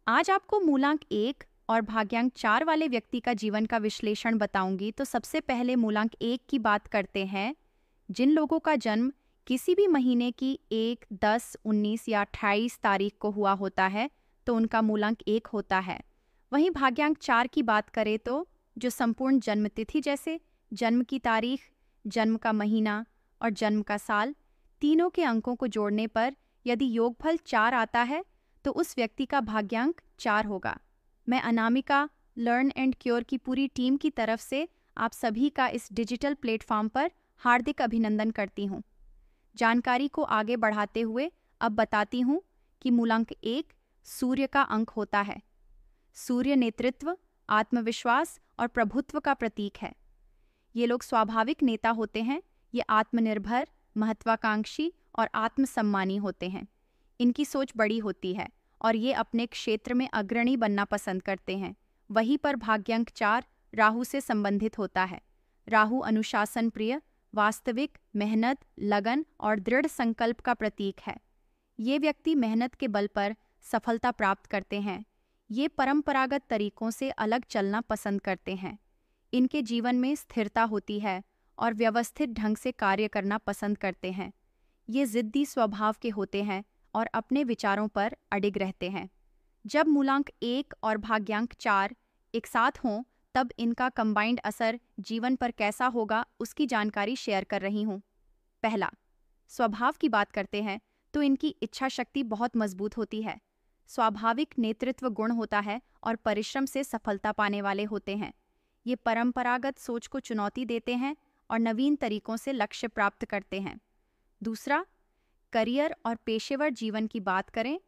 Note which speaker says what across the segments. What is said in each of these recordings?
Speaker 1: आज आपको मूलांक 1 और भाग्यांक 4 वाले व्यक्ति का जीवन का विश्लेषण बताऊंगी। तो सबसे पहले मूलांक 1 की बात करते हैं। जिन लोगों का जन्म किसी भी महीने की 1, 10, 19 या 28 तारीख को हुआ होता है तो उनका मूलांक 1 होता है। वहीं भाग्यांक 4 की बात करें तो जो संपूर्ण जन्म तिथि जैसे जन्म की तारीख, जन्म का महीना और जन्म का साल, तीनों के अंकों को जोड़ने पर यदि योगफल 4 आता है तो उस व्यक्ति का भाग्यांक 4 होगा। मैं अनामिका लर्न एंड क्योर की पूरी टीम की तरफ से आप सभी का इस डिजिटल प्लेटफॉर्म पर हार्दिक अभिनंदन करती हूँ। जानकारी को आगे बढ़ाते हुए अब बताती हूँ कि मूलांक 1 सूर्य का अंक होता है। सूर्य नेतृत्व, आत्मविश्वास और प्रभुत्व का प्रतीक है। ये लोग स्वाभाविक नेता होते हैं। ये आत्मनिर्भर, महत्वाकांक्षी और आत्मसम्मानी होते हैं। इनकी सोच बड़ी होती है और ये अपने क्षेत्र में अग्रणी बनना पसंद करते हैं। वहीं पर भाग्यांक 4 राहु से संबंधित होता है। राहु अनुशासन प्रिय, वास्तविक, मेहनत, लगन और दृढ़ संकल्प का प्रतीक है। ये व्यक्ति मेहनत के बल पर सफलता प्राप्त करते हैं। ये परंपरागत तरीकों से अलग चलना पसंद करते हैं। इनके जीवन में स्थिरता होती है और व्यवस्थित ढंग से कार्य करना पसंद करते हैं। ये जिद्दी स्वभाव के होते हैं और अपने विचारों पर अडिग रहते हैं। जब मूलांक 1 और भाग्यांक 4 एक साथ हों तब इनका कंबाइंड असर जीवन पर कैसा होगा उसकी जानकारी शेयर कर रही हूँ। पहला, स्वभाव की बात करते हैं तो इनकी इच्छा शक्ति बहुत मजबूत होती है। स्वाभाविक नेतृत्व गुण होता है और परिश्रम से सफलता पाने वाले होते हैं। ये परंपरागत सोच को चुनौती देते हैं और नवीन तरीकों से लक्ष्य प्राप्त करते हैं। दूसरा, करियर और पेशेवर जीवन की बात करें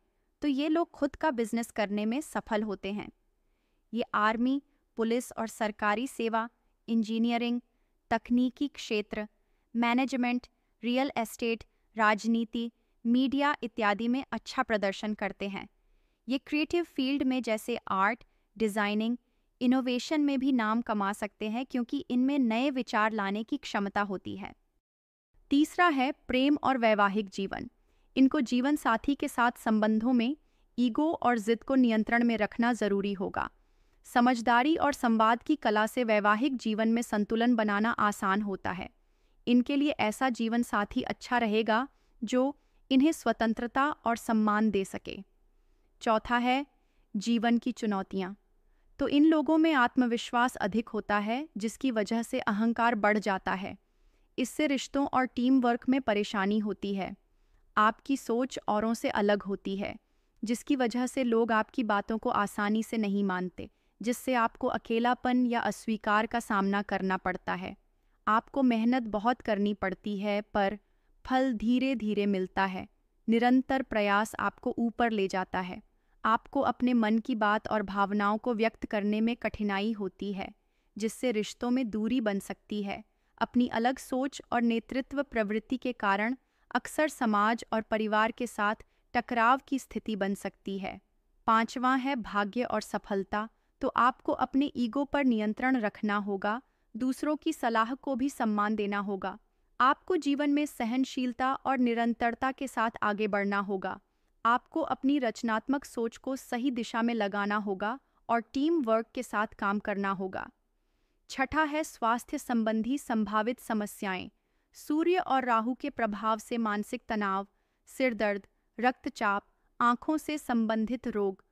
Speaker 1: तो ये लोग खुद का बिजनेस करने में सफल होते हैं। ये आर्मी, पुलिस और सरकारी सेवा, इंजीनियरिंग, तकनीकी क्षेत्र, मैनेजमेंट, रियल एस्टेट, राजनीति, मीडिया इत्यादि में अच्छा प्रदर्शन करते हैं। ये क्रिएटिव फील्ड में जैसे आर्ट, डिज़ाइनिंग, इनोवेशन में भी नाम कमा सकते हैं क्योंकि इनमें नए विचार लाने की क्षमता होती है। तीसरा है प्रेम और वैवाहिक जीवन। इनको जीवन साथी के साथ संबंधों में ईगो और जिद को नियंत्रण में रखना जरूरी होगा। समझदारी और संवाद की कला से वैवाहिक जीवन में संतुलन बनाना आसान होता है। इनके लिए ऐसा जीवन साथी अच्छा रहेगा जो इन्हें स्वतंत्रता और सम्मान दे सके। चौथा है जीवन की चुनौतियाँ। तो इन लोगों में आत्मविश्वास अधिक होता है जिसकी वजह से अहंकार बढ़ जाता है। इससे रिश्तों और टीम वर्क में परेशानी होती है। आपकी सोच औरों से अलग होती है जिसकी वजह से लोग आपकी बातों को आसानी से नहीं मानते, जिससे आपको अकेलापन या अस्वीकार का सामना करना पड़ता है। आपको मेहनत बहुत करनी पड़ती है पर फल धीरे धीरे मिलता है। निरंतर प्रयास आपको ऊपर ले जाता है। आपको अपने मन की बात और भावनाओं को व्यक्त करने में कठिनाई होती है जिससे रिश्तों में दूरी बन सकती है। अपनी अलग सोच और नेतृत्व प्रवृत्ति के कारण अक्सर समाज और परिवार के साथ टकराव की स्थिति बन सकती है। पांचवां है भाग्य और सफलता। तो आपको अपने ईगो पर नियंत्रण रखना होगा, दूसरों की सलाह को भी सम्मान देना होगा। आपको जीवन में सहनशीलता और निरंतरता के साथ आगे बढ़ना होगा। आपको अपनी रचनात्मक सोच को सही दिशा में लगाना होगा और टीम वर्क के साथ काम करना होगा। छठा है स्वास्थ्य संबंधी संभावित समस्याएं। सूर्य और राहु के प्रभाव से मानसिक तनाव, सिर दर्द, रक्तचाप, आंखों से संबंधित रोग,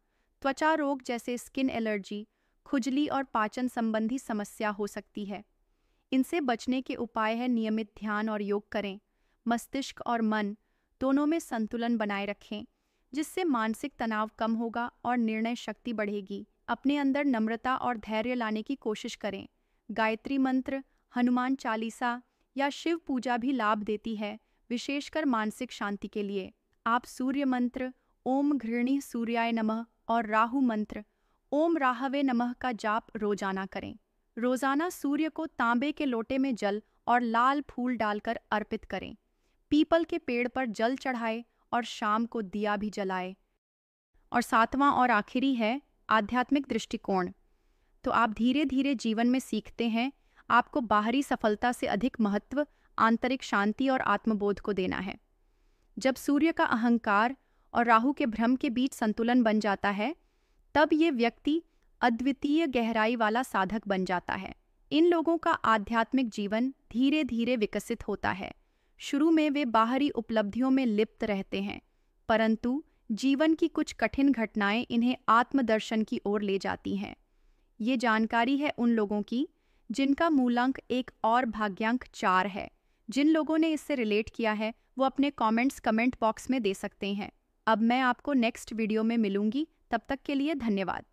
Speaker 1: त्वचा रोग जैसे स्किन एलर्जी, खुजली और पाचन संबंधी समस्या हो सकती है। इनसे बचने के उपाय है नियमित ध्यान और योग करें। मस्तिष्क और मन दोनों में संतुलन बनाए रखें जिससे मानसिक तनाव कम होगा और निर्णय शक्ति बढ़ेगी। अपने अंदर नम्रता और धैर्य लाने की कोशिश करें। गायत्री मंत्र, हनुमान चालीसा या शिव पूजा भी लाभ देती है, विशेषकर मानसिक शांति के लिए। आप सूर्य मंत्र ओम घृणी सूर्याय नमः और राहु मंत्र ओम राहवे नमः का जाप रोजाना करें। रोजाना सूर्य को तांबे के लोटे में जल और लाल फूल डालकर अर्पित करें। पीपल के पेड़ पर जल चढ़ाए और शाम को दिया भी जलाए। और सातवां और आखिरी है आध्यात्मिक दृष्टिकोण। तो आप धीरे धीरे जीवन में सीखते हैं आपको बाहरी सफलता से अधिक महत्व आंतरिक शांति और आत्मबोध को देना है। जब सूर्य का अहंकार और राहु के भ्रम के बीच संतुलन बन जाता है, तब ये व्यक्ति अद्वितीय गहराई वाला साधक बन जाता है। इन लोगों का आध्यात्मिक जीवन धीरे धीरे विकसित होता है। शुरू में वे बाहरी उपलब्धियों में लिप्त रहते हैं, परंतु जीवन की कुछ कठिन घटनाएं इन्हें आत्मदर्शन की ओर ले जाती हैं। ये जानकारी है उन लोगों की जिनका मूलांक 1 और भाग्यांक 4 है। जिन लोगों ने इससे रिलेट किया है वो अपने कमेंट बॉक्स में दे सकते हैं। अब मैं आपको नेक्स्ट वीडियो में मिलूंगी, तब तक के लिए धन्यवाद।